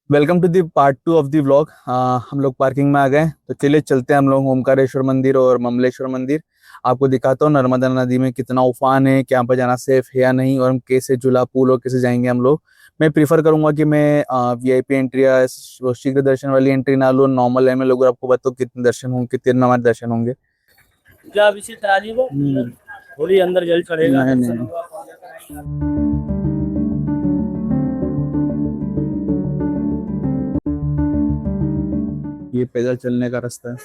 Welcome to the part 2 of the vlog. हम लोग parking में आ गए, तो चलिए चलते हैं हम लोग ओमकारेश्वर मंदिर और ममलेश्वर मंदिर। आपको दिखाता हूँ नर्मदा नदी में कितना उफान है, क्या यहाँ पर जाना सेफ है या नहीं, और हम कैसे झूला पुल और कैसे जाएंगे हम लोग। मैं प्रीफर करूंगा कि मैं वीआईपी एंट्री या शीघ्र दर्शन वाली एंट्री ना लूँ, नॉर्मल है। मैं लोग आपको बताओ कितने दर्शन होंगे, कितने हमारे दर्शन होंगे। क्या अभिषेक ताली वो थोड़ी अंदर जल चढ़ेगा। नहीं नहीं, ये पैदल चलने का रास्ता है।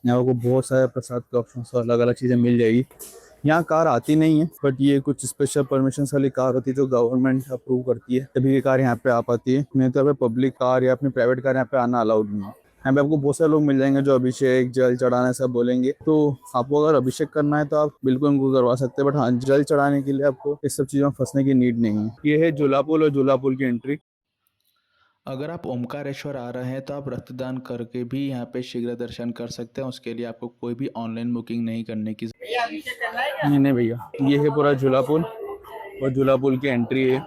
यहाँ को बहुत सारे प्रसाद के ऑप्शन, अलग अलग चीजें मिल जाएगी। यहाँ कार आती नहीं है, बट ये कुछ स्पेशल परमिशन वाली कार होती है जो गवर्नमेंट अप्रूव करती है, तभी ये कार यहाँ पे आ पाती है। नहीं तो यहाँ पे पब्लिक कार या अपनी प्राइवेट कार यहाँ पे आना अलाउड नहीं है। यहाँ पे आपको बहुत सारे लोग मिल जाएंगे जो अभिषेक जल चढ़ाना सब बोलेंगे, तो आपको अगर अभिषेक करना है तो आप बिल्कुल उनको करवा सकते हैं, बट हाँ, जल चढ़ाने के लिए आपको इस सब चीजों में फंसने की नीड नहीं है। ये है झूला पुल और झूला पुल की एंट्री। अगर आप ओमकारेश्वर आ रहे हैं तो आप रक्तदान करके भी यहाँ पे शीघ्र दर्शन कर सकते हैं। उसके लिए आपको कोई भी ऑनलाइन बुकिंग नहीं करने की। नहीं नहीं भैया, ये है पूरा झूला पुल और झूला पुल की एंट्री है।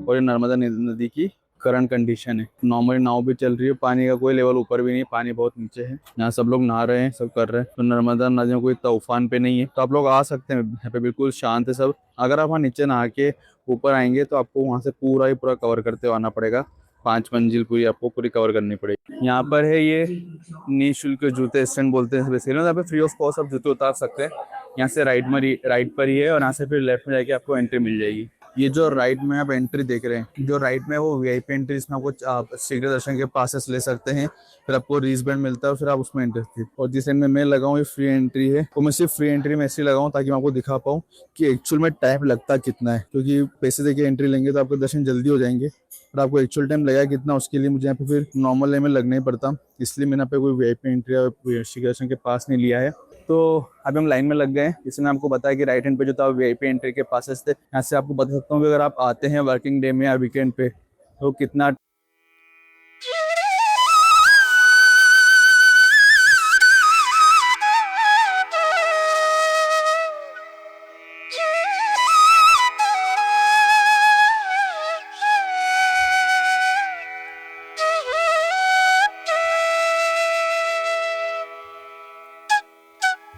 और ये नर्मदा नदी की करंट कंडीशन है। नॉर्मली नाव भी चल रही है, पानी का कोई लेवल ऊपर भी नहीं, पानी बहुत नीचे है। यहाँ सब लोग नहा रहे हैं, सब कर रहे हैं। तो नर्मदा नदी में कोई तूफान पे नहीं है, तो आप लोग आ सकते हैं। यहाँ पे बिल्कुल शांत है सब। अगर आप वहाँ नीचे नहा के ऊपर आएंगे तो आपको वहाँ से पूरा ही पूरा कवर करते हुए आना पड़ेगा। 5 मंजिल पूरी आपको पूरी कवर करनी पड़ेगी। यहाँ पर है ये निःशुल्क जूते स्टैंड बोलते हैं बेसिकली, यहाँ पे फ्री ऑफ कॉस्ट आप जूते उतार सकते हैं। यहाँ से राइट पर ही है, और यहाँ से फिर लेफ्ट में जाके आपको एंट्री मिल जाएगी। ये जो राइट में आप एंट्री देख रहे हैं, जो राइट में वो वीआईपी एंट्री, इसमें आपको आप शीघ्र दर्शन के पासेस ले सकते हैं, फिर आपको रिस्ट बैंड मिलता है और फिर आप उसमें एंट्री थी। और जिस एंड में मैं लगाऊँ ये फ्री एंट्री है, तो मैं सिर्फ फ्री एंट्री में ऐसे लगाऊँ ताकि मैं आपको दिखा पाऊँ कि एक्चुअल में टाइम लगता कितना है, क्योंकि पैसे देके एंट्री लेंगे तो आपके दर्शन जल्दी हो जाएंगे, पर आपको एक्चुअल टाइम लगा कितना उसके लिए मुझे यहाँ पे फिर नॉर्मल में लगना ही पड़ता। इसलिए मैंने यहाँ पे कोई वीआईपी एंट्री या शीघ्र दर्शन के पास नहीं लिया है। तो अभी हम लाइन में लग गए हैं। इसने आपको बताया कि राइट हैंड पे जो था वीआईपी एंट्री के पासेस थे। यहाँ से आपको बता सकता हूँ कि अगर आप आते हैं वर्किंग डे में या वीकेंड पे तो कितना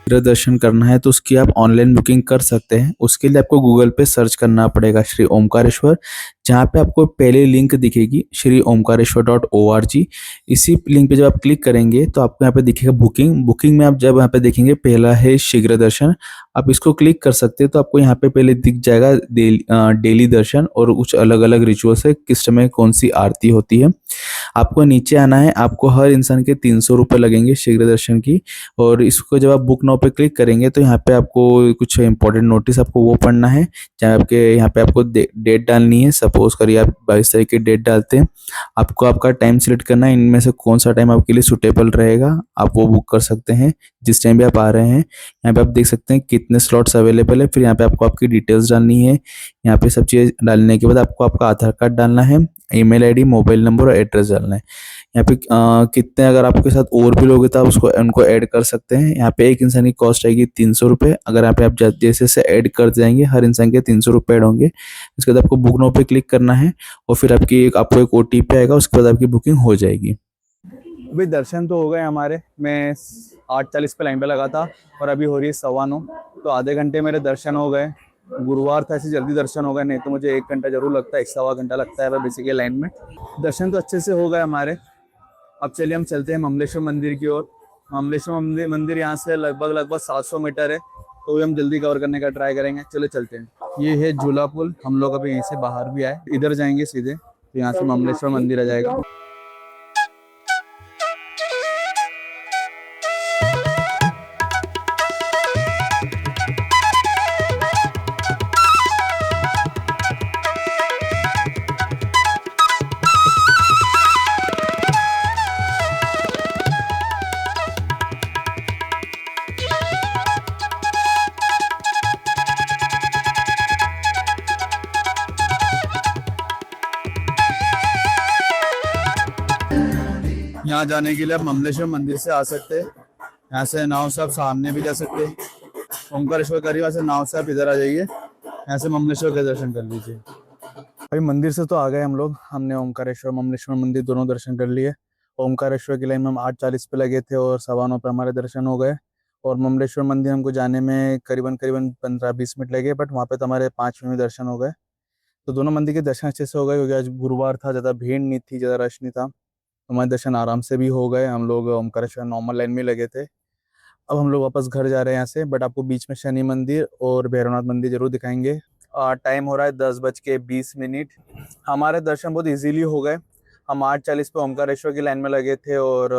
दर्शन करना है तो उसकी आप ऑनलाइन बुकिंग कर सकते हैं। उसके लिए आपको गूगल पे सर्च करना पड़ेगा श्री ओमकारेश्वर, जहाँ पे आपको पहले लिंक दिखेगी श्री ओमकारेश्वर.org। इसी लिंक पे जब आप क्लिक करेंगे तो आपको यहाँ पे दिखेगा बुकिंग में आप जब यहाँ पे देखेंगे पहला है शीघ्र दर्शन, आप इसको क्लिक कर सकते हैं। तो आपको यहाँ पे पहले दिख जाएगा डेली दर्शन और कुछ अलग अलग रिचुअल्स है, किस समय कौन सी आरती होती है। आपको नीचे आना है, आपको हर इंसान के 300 रुपये लगेंगे शीघ्र दर्शन की। और इसको जब आप बुक नाउ पे क्लिक करेंगे तो यहाँ पे आपको कुछ इंपॉर्टेंट नोटिस आपको वो पढ़ना है, जहाँ आपके यहाँ पे आपको डेट डालनी है। सपोज करिए आप 22 तारीख की डेट डालते हैं, आपको आपका टाइम सिलेक्ट करना है, इनमें से कौन सा टाइम आपके लिए सुटेबल रहेगा, आप वो बुक कर सकते हैं जिस टाइम भी आप आ रहे हैं। यहाँ पे आप देख सकते हैं कितने स्लॉट्स अवेलेबल है। फिर यहाँ पे आपको आपकी डिटेल्स डालनी है। यहाँ पे सब चीज़ डालने के बाद आपको आपका आधार कार्ड डालना है, ईमेल आईडी, मोबाइल नंबर और एड्रेस डालना है। यहाँ पे कितने अगर आपके साथ और भी लोग हैं तो आप उसको उनको ऐड कर सकते हैं। यहाँ पे एक इंसान की कॉस्ट आएगी 300 रुपये। अगर यहाँ पे आप जैसे से ऐड कर जाएंगे हर इंसान के 300 रुपये ऐड होंगे। इसके बाद आपको बुक नाउ पे क्लिक करना है और फिर आपको एक OTP आएगा, उसके बाद आपकी बुकिंग हो जाएगी। अभी दर्शन तो हो गए हमारे। मैं 8:40 पे लाइन पे लगा था और अभी हो रही है 9:15, तो आधे घंटे मेरे दर्शन हो गए। गुरुवार था, ऐसे जल्दी दर्शन हो गए, नहीं तो मुझे 1 घंटा जरूर लगता है, 1 सवा घंटा लगता है बेसिकली लाइन में। दर्शन तो अच्छे से हो गए हमारे। अब चलिए हम चलते हैं ममलेश्वर मंदिर की ओर। ममलेश्वर मंदिर यहाँ से लगभग 700 मीटर है, तो हम जल्दी कवर करने का ट्राई करेंगे। चलो चलते हैं। ये है झूला पुल। हम लोग अभी यहीं से बाहर भी आए, इधर जाएंगे सीधे, तो यहाँ से ममलेश्वर मंदिर आ जाएगा। यहाँ जाने के लिए आप ममलेश्वर मंदिर से आ सकते हैं। यहाँ से नाव से आप सामने भी जा सकते हैं, ओमकारेश्वर करीब से नाव से आप इधर आ जाइए, यहाँ से ममलेश्वर के दर्शन कर लीजिए। अभी मंदिर से तो आ गए हम लोग, हमने ओमकारेश्वर ममलेश्वर मंदिर दोनों दर्शन कर लिए। ओमकारेश्वर की लाइन में हम 8:40 पे लगे थे और 9:15 पे हमारे दर्शन हो गए। और ममलेश्वर मंदिर हमको जाने में करीबन करीबन 15-20 मिनट लगे, बट वहाँ पे तो हमारे 5 मिनट में दर्शन हो गए। तो दोनों मंदिर के दर्शन अच्छे से हो गए, क्योंकि आज गुरुवार था, ज़्यादा भीड़ नहीं थी, ज़्यादा रश नहीं था। हमारे दर्शन आराम से भी हो गए। हम लोग ओमकारेश्वर नॉर्मल लाइन में लगे थे। अब हम लोग वापस घर जा रहे हैं यहाँ से, बट आपको बीच में शनि मंदिर और भैरवनाथ मंदिर जरूर दिखाएंगे। टाइम हो रहा है 10:20। हमारे दर्शन बहुत इजीली हो गए। हम 8:40 पे ओमकारेश्वर की लाइन में लगे थे और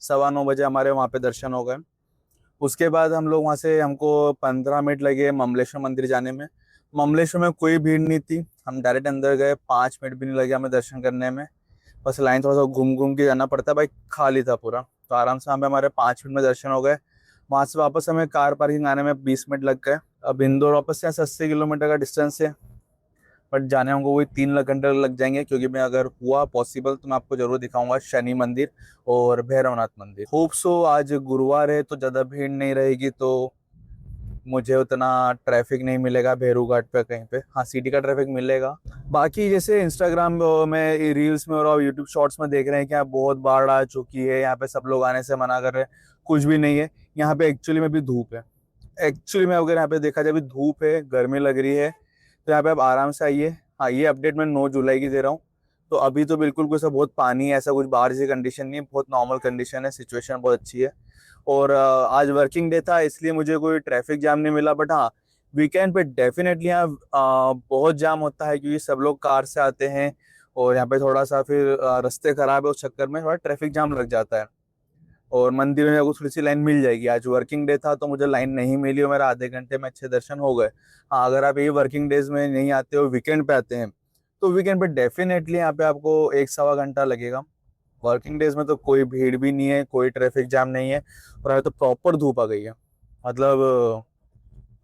9:15 बजे हमारे वहाँ पे दर्शन हो गए। उसके बाद हम लोग वहाँ से, हमको 15 मिनट लगे ममलेश्वर मंदिर जाने में। ममलेश्वर में कोई भीड़ नहीं थी, हम डायरेक्ट अंदर गए, 5 मिनट भी नहीं लगे हमें दर्शन करने में। बस लाइन थोड़ा सा घूम घूम के जाना पड़ता है, भाई खाली था पूरा, तो आराम से हमें हमारे 5 मिनट में दर्शन हो गए। वहाँ से वापस हमें कार पार्किंग आने में 20 मिनट लग गए। अब इंदौर वापस से 80 किलोमीटर का डिस्टेंस है, बट जाने हमको वही 3 घंटे लग जाएंगे, क्योंकि मैं अगर हुआ पॉसिबल तो मैं आपको जरूर दिखाऊंगा शनि मंदिर और भैरवनाथ मंदिर। होप सो आज गुरुवार है तो ज़्यादा भीड़ नहीं रहेगी, तो मुझे उतना ट्रैफिक नहीं मिलेगा भैरू घाट पे कहीं पे। हाँ, सिटी का ट्रैफिक मिलेगा। बाकी जैसे इंस्टाग्राम में रील्स में और यूट्यूब शॉर्ट्स में देख रहे हैं कि यहाँ बहुत बाढ़ आ चुकी है, यहाँ पे सब लोग आने से मना कर रहे हैं, कुछ भी नहीं है। यहाँ पे एक्चुअली में भी धूप है। एक्चुअली में अगर यहाँ पे देखा जाए अभी धूप है, गर्मी लग रही है, तो यहाँ पे आप आराम से आइए। हाँ, ये अपडेट मैं 9 जुलाई की दे रहा हूँ, तो अभी तो बिल्कुल कुछ बहुत पानी ऐसा कुछ बाहर से कंडीशन नहीं है, बहुत नॉर्मल कंडीशन है, सिचुएशन बहुत अच्छी है। और आज वर्किंग डे था इसलिए मुझे कोई ट्रैफिक जाम नहीं मिला, बट हाँ वीकेंड पे डेफिनेटली यहाँ बहुत जाम होता है, क्योंकि सब लोग कार से आते हैं और यहाँ पे थोड़ा सा फिर रास्ते खराब है, उस चक्कर में थोड़ा ट्रैफिक जाम लग जाता है। और मंदिर में थोड़ी सी लाइन मिल जाएगी। आज वर्किंग डे था तो मुझे लाइन नहीं मिली और मेरा आधे घंटे में अच्छे दर्शन हो गए। हाँ, अगर आप ये वर्किंग डेज में नहीं आते हो, वीकेंड पे आते हैं, तो वीकेंड पे डेफिनेटली यहाँ पे आपको 1-1.25 घंटा लगेगा। वर्किंग डेज में तो कोई भीड़ भी नहीं है, कोई ट्रैफिक जाम नहीं है, और अभी तो प्रॉपर धूप आ गई है। मतलब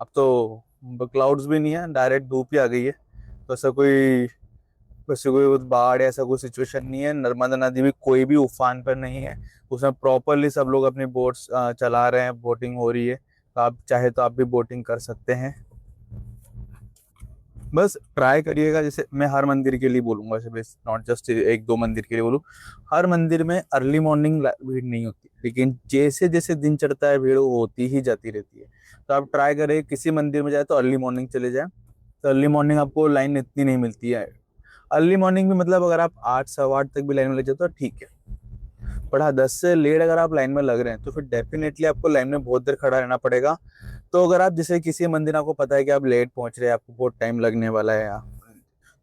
अब तो क्लाउड्स भी नहीं है, डायरेक्ट धूप ही आ गई है। तो ऐसा कोई वैसे कोई बाढ़ ऐसा कोई सिचुएशन नहीं है। नर्मदा नदी में कोई भी उफान पर नहीं है, उसमें प्रॉपरली सब लोग अपनी बोट्स चला रहे हैं, बोटिंग हो रही है। तो आप चाहे तो आप भी बोटिंग कर सकते हैं। बस ट्राई करिएगा। जैसे मैं हर मंदिर के लिए बोलूंगा, नॉट जस्ट 1-2 मंदिर के लिए बोलूँ, हर मंदिर में अर्ली मॉर्निंग भीड़ नहीं होती, लेकिन जैसे जैसे दिन चढ़ता है भीड़ होती ही जाती रहती है। तो आप ट्राई करें, किसी मंदिर में जाए तो अर्ली मॉर्निंग चले जाए, तो अर्ली मॉर्निंग आपको लाइन इतनी नहीं मिलती है। अर्ली मॉर्निंग भी मतलब अगर आप 8-8:15 तक भी लाइन में लग जाए तो ठीक है, पर हाँ 10 से लेट अगर आप लाइन में लग रहे हैं तो फिर डेफिनेटली आपको लाइन में बहुत देर खड़ा रहना पड़ेगा। तो अगर आप जैसे किसी मंदिर आपको पता है कि आप लेट पहुंच रहे हैं, आपको बहुत टाइम लगने वाला है,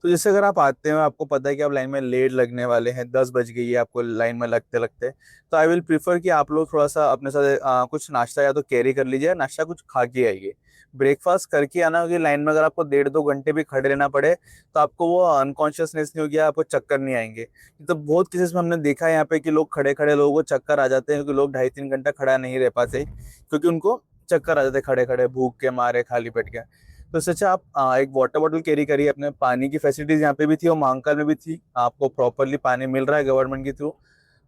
तो जैसे अगर आप आते हैं आपको पता है कि आप लाइन में लेट लगने वाले हैं, 10 बज गई है आपको लाइन में लगते लगते, तो आई विल प्रीफर कि आप लोग थोड़ा सा अपने साथ कुछ नाश्ता या तो कैरी कर लीजिए, नाश्ता कुछ खा के आइए, ब्रेकफास्ट करके आना। क्योंकि लाइन में अगर आपको 1.5-2 घंटे भी खड़े रहना पड़े तो आपको वो अनकॉन्शियसनेस नहीं होगी, आपको चक्कर नहीं आएंगे। तो बहुत केसेस में हमने देखा है यहाँ पे कि लोग खड़े खड़े लोगों को चक्कर आ जाते हैं, क्योंकि लोग 2.5-3 घंटा खड़ा नहीं रह पाते, क्योंकि उनको चक्कर आ जाते खड़े खड़े, भूख के मारे, खाली पेट के। तो इससे अच्छा आप एक वाटर बॉटल कैरी करिए अपने। पानी की फैसिलिटीज यहाँ पे भी थी और महाकाल में भी थी, आपको प्रॉपरली पानी मिल रहा है गवर्नमेंट के थ्रू।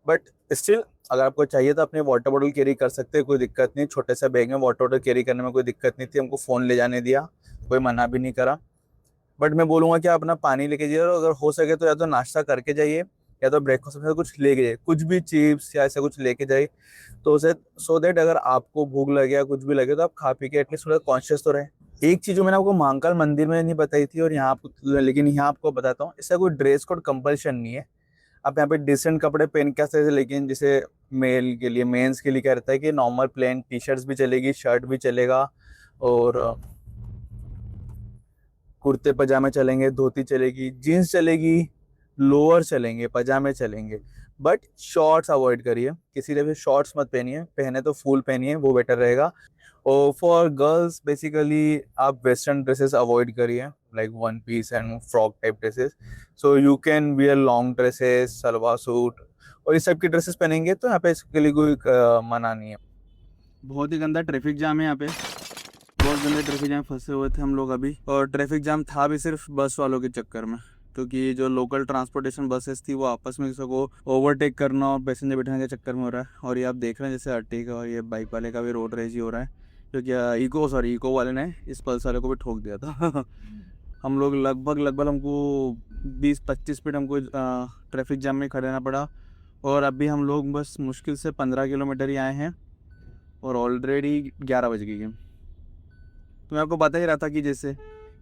बट स्टिल अगर आपको चाहिए तो अपने वाटर बॉटल कैरी कर सकते हैं, कोई दिक्कत नहीं। छोटे से बैग में वाटर बॉटल कैरी करने में कोई दिक्कत नहीं थी, हमको फ़ोन ले जाने दिया, कोई मना भी नहीं करा। बट मैं बोलूँगा कि आप अपना पानी लेके जाइए, और अगर हो सके तो या तो नाश्ता करके जाइए या तो ब्रेकफास्ट में कुछ लेके जाइए, कुछ भी चिप्स या ऐसा कुछ लेके जाइए, तो उसे सो दैट अगर आपको भूख लगे या कुछ भी लगे तो आप खा पी के एटलीस्ट थोड़ा कॉन्शियस तो रहे। एक चीज़ जो मैंने आपको महाकाल मंदिर में नहीं बताई थी और यहाँ लेकिन यहाँ आपको बताता हूँ, इसका कोई ड्रेस कोड कंपल्शन नहीं है। आप यहाँ पे डिसेंट कपड़े पहन के आ सकते हैं, लेकिन जैसे मेल के लिए, मेंस के लिए क्या रहता है कि नॉर्मल प्लेन टी-शर्ट्स भी चलेगी, शर्ट भी चलेगा, और कुर्ते पजामे चलेंगे, धोती चलेगी, जीन्स चलेगी, लोअर चलेंगे, पजामे चलेंगे, बट शॉर्ट्स अवॉइड करिए। किसी ने भी शॉर्ट्स मत पहनिए, पहने तो फुल पहनिए, वो बेटर रहेगा। और फॉर गर्ल्स बेसिकली आप वेस्टर्न ड्रेसेस अवॉइड करिए, like one piece and frock type dresses. So you can wear long dresses, salwar suit और इस टाइप की ड्रेसेस पहनेंगे तो यहाँ पे इसके लिए कोई मना नहीं है। बहुत ही गंदा ट्रैफिक जाम है यहाँ पे, बहुत गंदे ट्रैफिक जाम फंसे हुए थे हम लोग अभी। और ट्रैफिक जाम था भी सिर्फ बस वालों के चक्कर में, क्योंकि जो लोकल ट्रांसपोर्टेशन बसेस थी वो आपस में किसी को ओवरटेक करना और पैसेंजर बैठाने के चक्कर में हो रहा है। और ये आप देख रहे हैं जैसे अर्टिगा और ये बाइक वाले का भी रोड रेज ही हो रहा है, क्योंकि इको वाले ने इस पल्सर को भी ठोक दिया था। हम लोग लगभग हमको 20-25 मिनट हमको ट्रैफिक जाम में खड़े रहना पड़ा। और अभी हम लोग बस मुश्किल से 15 किलोमीटर ही आए हैं और ऑलरेडी 11 बज गई है। तो मैं आपको बता ही रहा था कि जैसे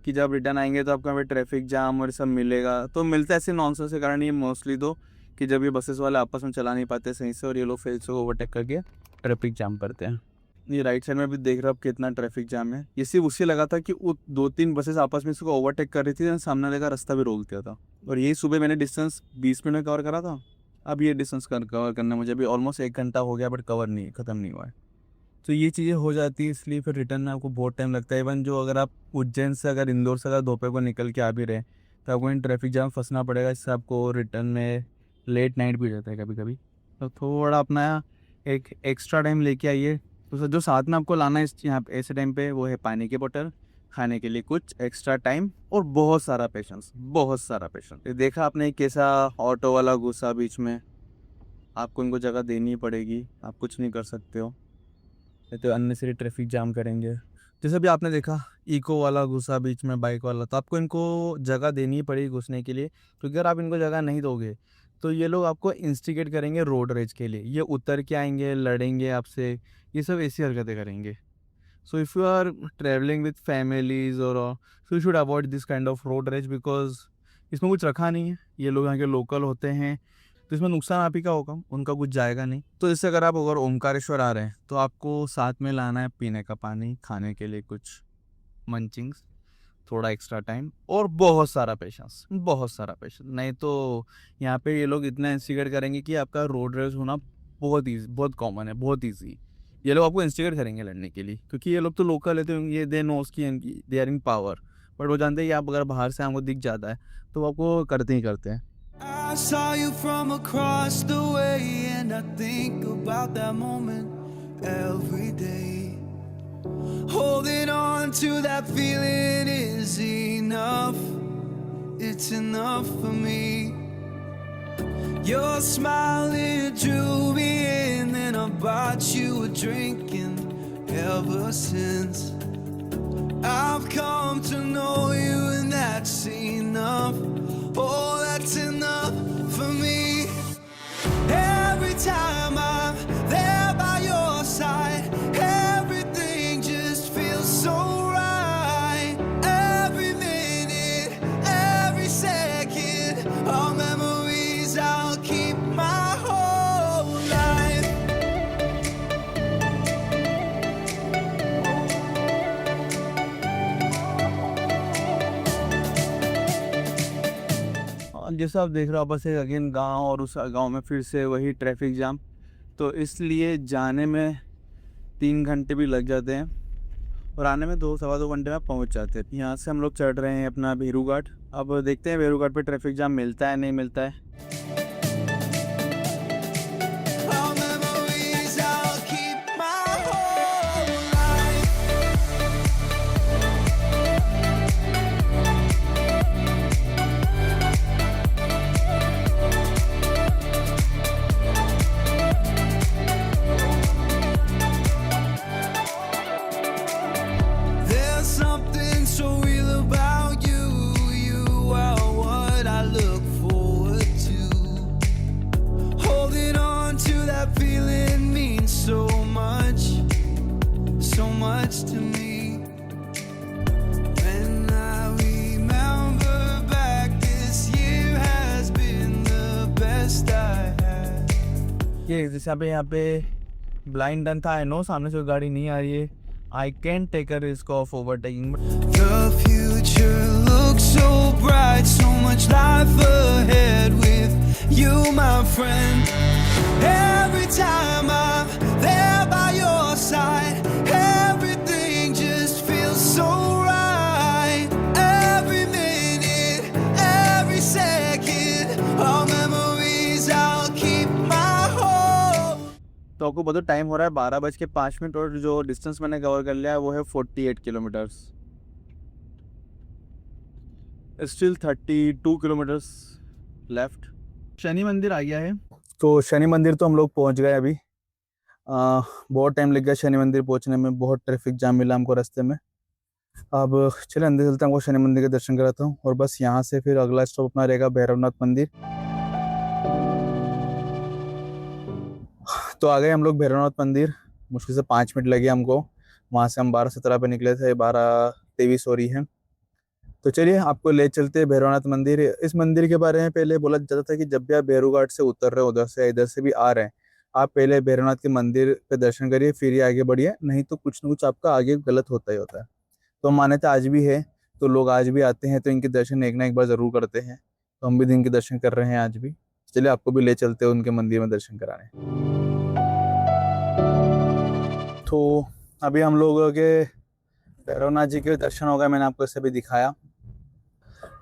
कि जब रिटर्न आएंगे तो आपको यहाँ पे ट्रैफिक जाम और सब मिलेगा। तो मिलता है ऐसे नॉनसेंस के कारण ये मोस्टली तो कि जब ये बसेस वाले आपस में चला नहीं पाते सही से और ये लोग फिर से ओवरटेक करके ट्रैफिक जाम करते हैं। ये राइट साइड में भी देख रहे हो आप कितना ट्रैफिक जाम है। ये सिर्फ उससे लगा था कि वो 2-3 बसेस आपस में इसको ओवरटेक कर रही थी, सामने लगा रास्ता भी रोक दिया था। और यही सुबह मैंने डिस्टेंस 20 मिनट में कवर करा था। अब ये डिस्टेंस कवर करने मुझे अभी ऑलमोस्ट 1 घंटा हो गया, बट ख़त्म नहीं हुआ है। तो ये चीज़ें हो जाती है, इसलिए फिर रिटर्न में आपको बहुत टाइम लगता है। इवन जो अगर आप उज्जैन से अगर इंदौर से अगर दोपहर को निकल के आ भी रहे तो आपको इन ट्रैफिक जाम फंसना पड़ेगा, इससे आपको रिटर्न में लेट नाइट भी हो जाता है कभी कभी। तो थोड़ा अपना एक एक्स्ट्रा टाइम लेके आइए। तो जो साथ में आपको लाना है इस यहाँ ऐसे टाइम पे वो है पानी की बोतल, खाने के लिए कुछ एक्स्ट्रा टाइम और बहुत सारा पेशेंस। ये देखा आपने कैसा ऑटो वाला घुसा बीच में, आपको इनको जगह देनी पड़ेगी, आप कुछ नहीं कर सकते हो, तो अननेसेसरी ट्रैफिक जाम करेंगे। जैसे भी आपने देखा इको वाला घुसा बीच में बाइक वाला, तो आपको इनको जगह देनी पड़ेगी घुसने के लिए। क्योंकि अगर आप इनको जगह नहीं दोगे तो ये लोग आपको इंस्टिगेट करेंगे रोड रेज के लिए। ये उतर के आएंगे, लड़ेंगे आपसे, ये सब ऐसी हरकतें करेंगे। So if you are travelling with families और so you should avoid this kind of road rage, because इसमें कुछ रखा नहीं है। ये लोग यहाँ के लोकल होते हैं, तो इसमें नुकसान आप ही का होगा, उनका कुछ जाएगा नहीं। तो जैसे अगर आप ओमकारेश्वर आ रहे हैं तो आपको साथ में लाना है पीने का पानी, खाने के लिए कुछ मंचिंग्स, थोड़ा एक्स्ट्रा टाइम और बहुत सारा पेशेंस। नहीं तो यहाँ पे ये लोग इतना इंस्टिगेट करेंगे कि आपका रोड रेस होना बहुत कॉमन है, बहुत ईजी। ये लोग आपको इंस्टिगेट करेंगे लड़ने के लिए, क्योंकि ये लोग तो लोकल है, तो ये दे नोस की they are in power. But वो जानते हैं कि आप अगर बाहर से हमको दिख जाता है तो वो आपको करते ही करते हैं। I saw you from across the way, and I think about that moment every day. Holding on to that feeling is enough. It's enough for me. Your smile, it drew me in, and I bought you a drink, and ever since I've come to know you, and that's enough. Oh, that's enough for me. Every time I'm there by your side, everything just feels so right. Every minute, every second, all memories I'll keep my whole life. और जैसे आप देख रहे हो बस एक again गांव, और उस गांव में फिर से वही ट्रैफिक जाम। तो इसलिए जाने में 3 घंटे भी लग जाते हैं और आने में 2-2.25 घंटे में पहुंच जाते हैं। यहाँ से हम लोग चढ़ रहे हैं अपना भेरू घाट। अब देखते हैं भेरू घाट पे ट्रैफिक जाम मिलता है नहीं मिलता है। All memories I'll keep my whole life. There's something so real about you. You are what I look forward to. Holding on to that feeling means so much to me. When I remember back, this year has been the best I had. ये जैसे यहाँ पे blind done था, I know सामने से गाड़ी नहीं आ रही है, I can take a risk of overtaking. The future looks so bright, so much life ahead with you, my friend. Every time I'm there by your side, everything just feels so right. Every minute, every second, all memories I'll keep my whole. तो आपको बता time हो रहा है 12:05 और जो distance मैंने cover कर लिया है वो है 48 kilometres. Still 32 kilometres left. Shani मंदिर आ गया है, तो शनि मंदिर तो हम लोग पहुंच गए अभी। बहुत टाइम लग गया शनि मंदिर पहुंचने में, बहुत ट्रैफिक जाम मिला हमको रास्ते में। अब चले अंदर चलते हैं, हमको शनि मंदिर के दर्शन कराता हूँ और बस यहाँ से फिर अगला स्टॉप अपना रहेगा भैरवनाथ मंदिर। तो आ गए हम लोग भैरवनाथ मंदिर, मुश्किल से 5 मिनट लगे हमको। वहाँ से हम 12:17 पे निकले थे, 12:23 हो रही है। तो चलिए आपको ले चलते हैं भैरवनाथ मंदिर। इस मंदिर के बारे में पहले बोला जाता था कि जब भी आप भैरू घाट से उतर रहे हो, उधर से इधर से भी आ रहे हैं, आप पहले भैरवनाथ के मंदिर पे दर्शन करिए, फिर ही आगे बढ़िए, नहीं तो कुछ ना कुछ आपका आगे गलत होता ही होता है। तो मान्यता आज भी है, तो लोग आज भी आते हैं, तो इनके दर्शन एक ना एक बार जरूर करते हैं। तो हम भी इनके दर्शन कर रहे हैं आज भी। चलिए आपको भी ले चलते हैं उनके मंदिर में दर्शन कराने। तो अभी हम लोगों के भैरवनाथ जी के दर्शन हो गए, मैंने आपको इससे भी दिखाया।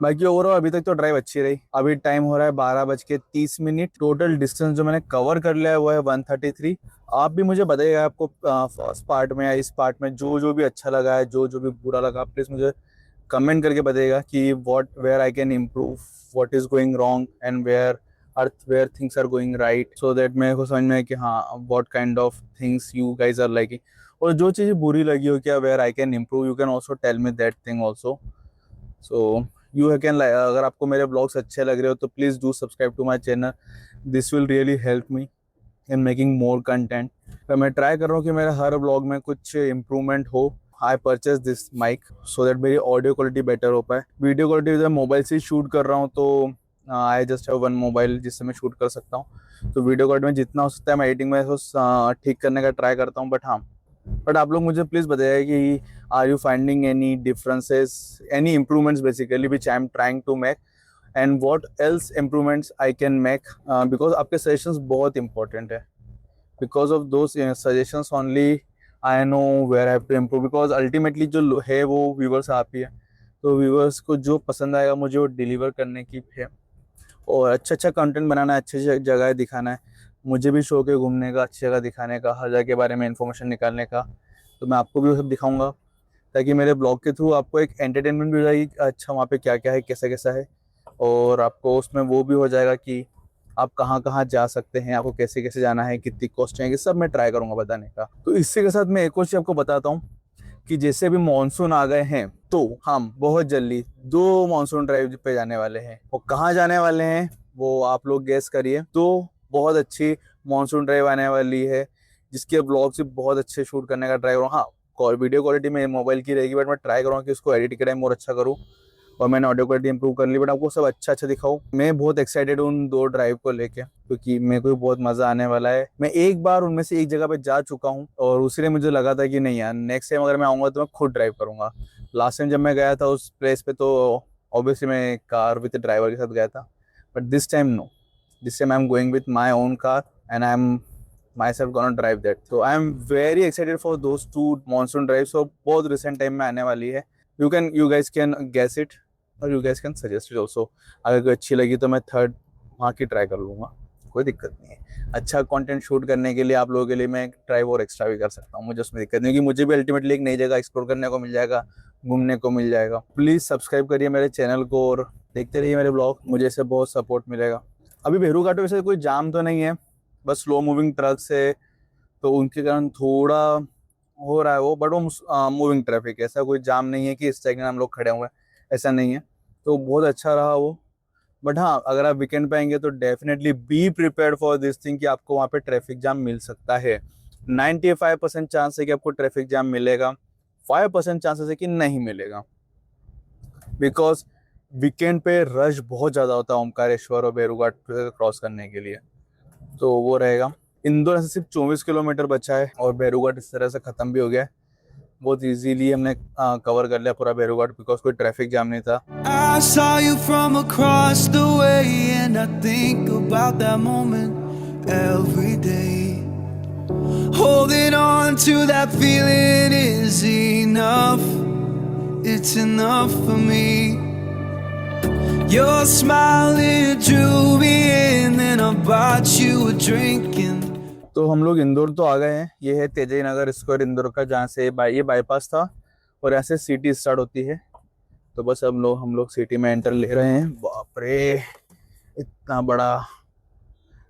बाकी ओवरऑल अभी तक तो ड्राइव अच्छी रही। अभी टाइम हो रहा है 12:30। टोटल डिस्टेंस जो मैंने कवर कर लिया है वो है 133। आप भी मुझे बताइएगा आपको फर्स्ट पार्ट में या इस पार्ट में जो जो भी अच्छा लगा है, जो जो भी बुरा लगा, प्लीज मुझे कमेंट करके बताइएगा कि where I can improve, what is going wrong and where things are going right, so that मेरे को समझ में आए कि हाँ what kind of things you guys are liking. और जो चीज़ बुरी लगी हो क्या, where I can improve, you can also tell me that thing also. So you can, अगर आपको मेरे ब्लॉग्स अच्छे लग रहे हो तो please do subscribe to my channel, this will really help me in making more content. तो मैं ट्राई कर रहा हूँ कि मेरे हर ब्लॉग में कुछ इम्प्रूवमेंट हो। I purchase this mic so that मेरी ऑडियो क्वालिटी बेटर हो पाए। वीडियो क्वालिटी जब मोबाइल से शूट कर रहा हूँ तो I just have one mobile जिससे मैं शूट कर सकता हूँ। तो वीडियो क्वालिटी में जितना हो सकता है मैं एडिटिंग में ठीक करने का ट्राई करता हूँ। बट आप लोग मुझे प्लीज़ बताइए कि are you finding any differences, any improvements basically which I am trying to make, and what else improvements I can make, because आपके सजेशंस बहुत इंपॉर्टेंट है। Because of those suggestions only I know where I have to improve, because ultimately जो है वो viewers आप ही है। तो viewers को जो पसंद आएगा मुझे वो डिलीवर करने की है, और अच्छा कंटेंट बनाना है, अच्छी जगह दिखाना है। मुझे भी शौक है घूमने का, अच्छी जगह दिखाने का, हर जगह के बारे में इन्फॉर्मेशन निकालने का। तो मैं आपको भी वो सब दिखाऊंगा ताकि मेरे ब्लॉग के थ्रू आपको एक एंटरटेनमेंट भी हो जाएगी, अच्छा वहाँ पे क्या क्या है, कैसा कैसा है, और आपको उसमें वो भी हो जाएगा कि आप कहाँ कहाँ जा सकते हैं, आपको कैसे कैसे जाना है, कितनी कॉस्ट आएगी, सब मैं ट्राई करूँगा बताने का। तो इसी के साथ मैं एक और चीज़ आपको बताता हूँ कि जैसे अभी मानसून आ गए हैं तो हम बहुत जल्दी 2 मानसून ड्राइव पे जाने वाले हैं। वो कहाँ जाने वाले हैं वो आप लोग गेस करिए। तो बहुत अच्छी मानसून ड्राइव आने वाली है जिसके ब्लॉग से बहुत अच्छे शूट करने का ट्राई करूँ। हाँ, वीडियो क्वालिटी में मोबाइल की रहेगी, बट मैं ट्राई करूँगा कि उसको एडिट के टाइम और अच्छा करूँ, और मैंने ऑडियो क्वालिटी इंप्रूव कर ली, बट आपको सब अच्छा दिखाऊँ। मैं बहुत एक्साइटेड हूँ उन 2 ड्राइव को लेके, क्योंकि मेरे को भी बहुत मजा आने वाला है। मैं एक बार उनमें से एक जगह पे जा चुका हूँ और उसलिए मुझे लगा था कि नहीं यार, नेक्स्ट टाइम अगर मैं आऊंगा तो मैं खुद ड्राइव करूंगा। लास्ट टाइम जब मैं गया था उस प्लेस पे तो ऑब्वियसली मैं कार विद ड्राइवर के साथ गया था, but this time no, this time I am going with my own car and I am myself gonna drive that. So I am very excited for those 2 monsoon drives. So बहुत recent time में आने वाली है। You guys can guess it और you guys can suggest it also. अगर कोई अच्छी लगी तो मैं 3rd वहाँ की ट्राई कर लूँगा, कोई दिक्कत नहीं है। अच्छा कंटेंट शूट करने के लिए आप लोगों के लिए मैं ड्राइव और एक्स्ट्रा भी कर सकता हूँ, मुझे उसमें दिक्कत नहीं, क्योंकि मुझे भी अल्टीमेटली एक नई जगह एक्सप्लोर करने को मिल जाएगा, घूमने को मिल जाएगा। प्लीज़ सब्सक्राइब करिए मेरे चैनल को और देखते रहिए मेरे ब्लॉग, मुझे इससे बहुत सपोर्ट मिलेगा। अभी भेरू घाट वैसे कोई जाम तो नहीं है, बस स्लो मूविंग ट्रक्स है तो उनके कारण थोड़ा हो रहा है वो, बट वो मूविंग ट्रैफिक है, ऐसा कोई जाम नहीं है कि इस सेकंड हम लोग खड़े हुए हैं, ऐसा नहीं है। तो बहुत अच्छा रहा वो। बट हाँ, अगर आप वीकेंड पे आएंगे तो definitely be prepared for this thing कि आपको वहाँ पे ट्रैफिक जाम मिल सकता है। 95% चांस है कि आपको ट्रैफिक जाम मिलेगा, 5% चांसेस है कि नहीं मिलेगा, बिकॉज वीकेंड पे रश बहुत ज़्यादा होता है ओमकारेश्वर और भैरू घाट क्रॉस करने के लिए। तो वो रहेगा। इंदौर से सिर्फ 24 किलोमीटर बचा है और भैरू घाट इस तरह से ख़त्म भी हो गया है। बहुत इजीली हमने कवर कर लिया पूरा भैरू घाट, बिकॉज कोई ट्रैफिक जाम नहीं था। I saw you from across the way, and I think about that moment every day. Holding on to that feeling is enough, it's enough for me. Your smile, it drew me in, and I bought you a drink. तो हम लोग इंदौर तो आ गए हैं। ये है तेजई नगर square Indore का, जहाँ से ये बाईपास था और यहाँ से सिटी स्टार्ट होती है। तो बस हम लोग सिटी में एंटर ले रहे हैं। बाप रे, इतना बड़ा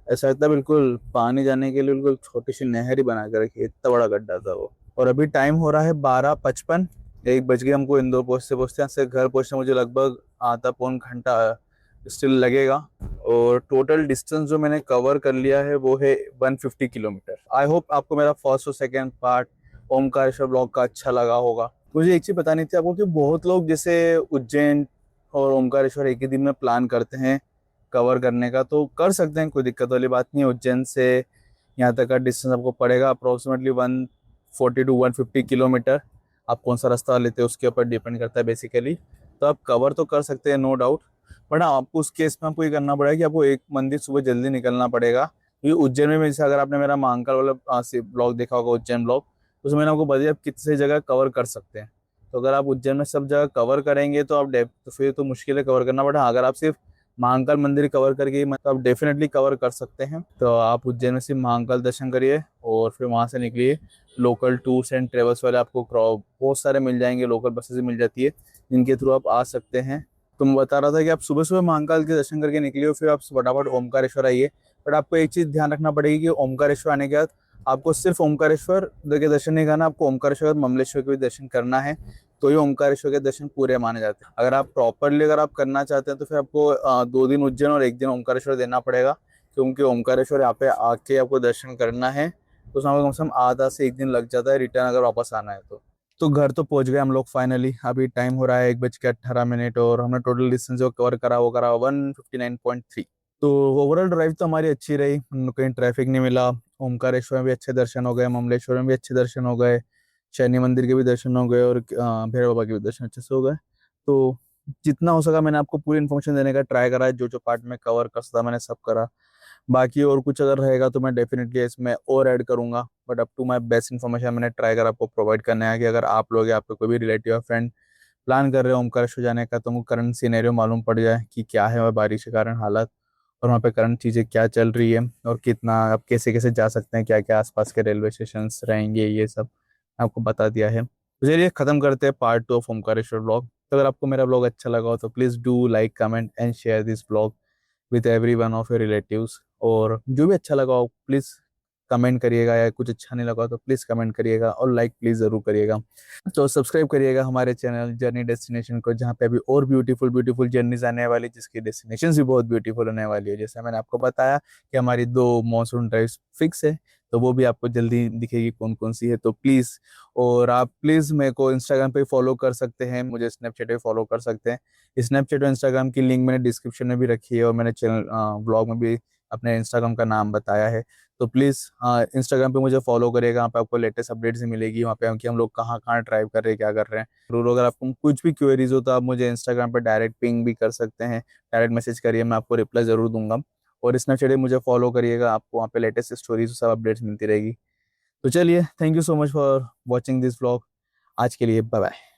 ऐसा लगता है बिल्कुल पानी जाने के लिए बिल्कुल छोटी सी नहर ही बना कर रखी है, इतना बड़ा गड्ढा था वो। और अभी टाइम हो रहा है 12:55, 1 बज गए हमको इंदौर पहुँचते पहुँचते। यहाँ से घर पहुँचने मुझे लगभग आधा पौन घंटा स्टिल लगेगा। और टोटल डिस्टेंस जो मैंने कवर कर लिया है वो है 150 किलोमीटर। आई होप आपको मेरा फर्स्ट और सेकेंड पार्ट ओमकारेश्वर ब्लॉग का अच्छा लगा होगा। मुझे एक चीज़ बतानी थी आपको कि बहुत लोग जैसे उज्जैन और ओमकारेश्वर एक ही दिन में प्लान करते हैं कवर करने का, तो कर सकते हैं, कोई दिक्कत वाली बात नहीं है। उज्जैन से यहाँ तक का डिस्टेंस आपको पड़ेगा अप्रोक्सीमेटली 140 to 150 किलोमीटर। आप कौन सा रास्ता लेते हैं उसके ऊपर डिपेंड करता है बेसिकली। तो आप कवर तो कर सकते हैं नो डाउट, बट हाँ आपको उस केस में आपको ये करना पड़ेगा कि आपको एक मंदिर सुबह जल्दी निकलना पड़ेगा। क्योंकि उज्जैन में जैसे अगर आपने मेरा महाकाल वाला ब्लॉग देखा होगा, उज्जैन ब्लॉग, तो उसमें मैंने आपको बताया आप कितने जगह कवर कर सकते हैं। तो अगर आप उज्जैन में सब जगह कवर करेंगे तो तो फिर तो मुश्किल है कवर करना। बट हाँ अगर आप सिर्फ महाकाल मंदिर कवर करके मतलब आप डेफिनेटली कवर कर सकते हैं। तो आप उज्जैन में सिर्फ महाकाल दर्शन करिए और फिर वहाँ से निकलिए। लोकल टूर्स एंड ट्रेवल्स वाले आपको बहुत सारे मिल जाएंगे, लोकल बसेस मिल जाती है जिनके थ्रू आप आ सकते हैं। तो मैं बता रहा था कि आप सुबह सुबह महाकाल के दर्शन करके निकलिए, फिर आप फटाफट ओमकारेश्वर आइए। बट आपको एक चीज़ ध्यान रखना पड़ेगी कि ओमकारेश्वर आने के बाद आपको सिर्फ ओमकारेश्वर के दर्शन नहीं करना, आपको ओमकारेश्वर ममलेश्वर के भी दर्शन करना है। तो ये ओमकारेश्वर के दर्शन पूरे माने जाते हैं। अगर आप प्रॉपरली अगर आप करना चाहते हैं तो फिर आपको 2 दिन उज्जैन और 1 दिन ओमकारेश्वर देना पड़ेगा, क्योंकि ओमकारेश्वर यहाँ पे आके आपको दर्शन करना है तो उसमें कम से कम आधा से 1 दिन लग जाता है रिटर्न अगर वापस आना है तो घर तो पहुंच गए हम लोग फाइनली। अभी टाइम हो रहा है 1:18 और हमने टोटल डिस्टेंस जो कवर करा वो करा 159.3। तो ओवरऑल ड्राइव तो हमारी अच्छी रही, कहीं ट्रैफिक नहीं मिला। ओमकारेश्वर में भी अच्छे दर्शन हो गए, ममलेश्वर में भी अच्छे दर्शन हो गए, शनि मंदिर के भी दर्शन हो गए और भैरव बाबा के भी दर्शन अच्छे से हो गए। तो जितना हो सका मैंने आपको पूरी इन्फॉर्मेशन देने का ट्राई करा है, जो जो पार्ट में कवर कर सकता मैंने सब करा। बाकी और कुछ अगर रहेगा तो मैं डेफिनेटली इसमें और ऐड करूंगा, but up to my best information मैंने ट्राई करा आपको प्रोवाइड करना है कि अगर आप लोग या आपके कोई भी रिलेटिव या फ्रेंड प्लान कर रहे हो ओमकारेश्वर जाने का तो उनको करंट सिनेरियो मालूम पड़ जाए कि क्या है वह बारिश के कारण हालत, और वहाँ पे करंट चीज़ें क्या चल रही है और कितना आप कैसे कैसे जा सकते हैं, क्या क्या आसपास के रेलवे स्टेशन रहेंगे, ये सब आपको बता दिया है। तो चलिए खत्म करते हैं पार्ट 2 ऑफ ओमकारेश्वर ब्लॉग। तो अगर आपको मेरा ब्लॉग अच्छा लगा हो तो please do like comment and share this blog with every one of your relatives. और जो भी अच्छा लगा हो प्लीज़ कमेंट करिएगा, या कुछ अच्छा नहीं लगा तो प्लीज़ कमेंट करिएगा और लाइक प्लीज़ ज़रूर करिएगा। तो सब्सक्राइब करिएगा हमारे चैनल जर्नी डेस्टिनेशन को, जहाँ पे अभी और ब्यूटीफुल ब्यूटीफुल जर्नीज आने वाली, जिसकी डेस्टिनेशन भी बहुत ब्यूटीफुल होने वाली है। जैसे मैंने आपको बताया कि हमारी 2 मॉनसून ड्राइव्स फिक्स है, तो वो भी आपको जल्दी दिखेगी कौन कौन सी है। तो प्लीज़, और आप प्लीज़ मेरे को इंस्टाग्राम पे फॉलो कर सकते हैं, मुझे स्नैपचैट पे फॉलो कर सकते हैं। स्नैपचैट और इंस्टाग्राम की लिंक मैंने डिस्क्रिप्शन में भी रखी है और मैंने चैनल ब्लॉग में भी अपने इंस्टाग्राम का नाम बताया है। तो प्लीज़ इंस्टाग्राम पे मुझे फॉलो करिएगा, वहाँ पे आपको लेटेस्ट अपडेट्स भी मिलेगी, वहाँ पे हम लोग कहाँ कहाँ ड्राइव कर रहे हैं, क्या कर रहे हैं। जरूर अगर आपको कुछ भी क्वेरीज हो तो आप मुझे इंस्टाग्राम पे डायरेक्ट पिंग भी कर सकते हैं, डायरेक्ट मैसेज करिए, मैं आपको रिप्लाई ज़रूर दूंगा। और स्नैपचैट पे मुझे फॉलो करिएगा, आपको वहाँ पे लेटेस्ट स्टोरीज सब अपडेट्स मिलती रहेगी। तो चलिए, thank you so much for watching this vlog. आज के लिए बाय बाय।